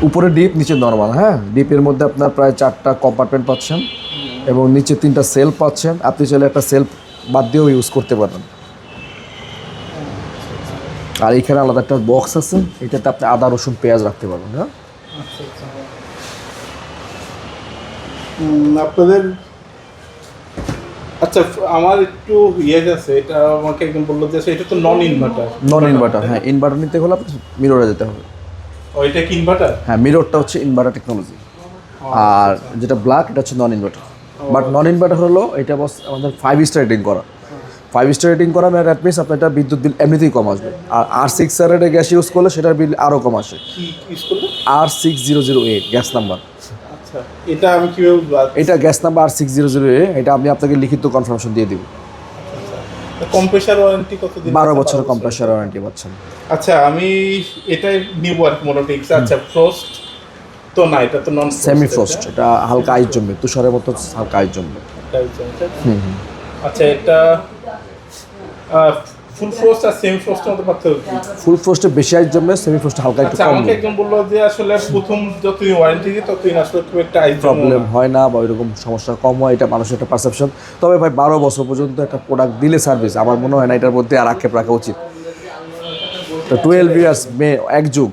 উপরে ডিপ, নিচে নর্মাল। হ্যাঁ, ডিপের মধ্যে আপনার প্রায় 4টা কম্পার্টমেন্ট পাচ্ছেন এবং নিচে 3টা সেলফ পাচ্ছেন। আপনি চাইলে একটা সেলফ বাদ দিয়েও ইউজ করতে পারবেন। আর এখানে আলাদা একটা বক্স আছে, এটাতে আপনি আদা রসুন পেঁয়াজ রাখতে পারবেন। হ্যাঁ, আচ্ছা আচ্ছা। আপনাদের আচ্ছা, আমার একটু আছে, এটা আমাকে একদম বললো যে এটা তো নন ইনভার্টার। নন ইনভার্টার। হ্যাঁ, ইনভার্টার নিতে হলে আপনি মিররে যেতে হবে। ও, এটা কি ইনভার্টার? হ্যাঁ, মিররটা হচ্ছে ইনভার্টার টেকনোলজি, আর যেটা ব্ল্যাক এটা হচ্ছে নন ইনভার্টার। বাট নন ইনভার্টার হলো এটা বস আমাদের 5 স্টার রেটিং করা। 5 স্টার রেটিং করা মানে দ্যাট মিনস আপনার এটা বিদ্যুৎ বিল এমনিতেই কম আসবে। আর R6 এর গ্যাস ইউজ করলে সেটার বিল আরও কম আসে। কি ইউজ করলে? R600A gas number. আচ্ছা, এটা আমি কিভাবে বুঝবো? এটা গ্যাস নাম্বার R600A, এটা আমি আপনাকে লিখিত কনফার্মেশন দিয়ে দিব। কম্প্রেসার ওয়ারেন্টি কতদিন? 12 বছরের কম্প্রেসার ওয়ারেন্টি পাচ্ছেন। আচ্ছা, আমি এটাই নিব আর কি মোটামুটি। আচ্ছা, ফ্রস্ট তো না, এটা তো নন সেমি ফ্রস্ট, এটা হালকা আইস জমবে, তুষারের মতো হালকা আইস জমবে। আচ্ছা, এটা ফুল ফ্রস্ট আর সেমি ফ্রস্টের মধ্যে পার্থক্য কি? ফুল ফ্রস্টে বেশি আইস জমবে, সেমি ফ্রস্টে হালকা একটু আচ্ছা, কম। আমাকে একজন বললো যে আসলে প্রথম যতদিন ওয়ারেন্টি দিই ততদিন আসলে খুব একটা আইস প্রবলেম হয় না বা ওইরকম সমস্যা কম হয়, এটা মানুষের একটা পারসেপশন। তবে ভাই 12 বছর পর্যন্ত একটা প্রোডাক্ট দিলে সার্ভিস, আমার মনে হয় না এটার মধ্যে আর আক্ষেপ রাখা উচিত। তো 12 ইয়ার্স এক যুগ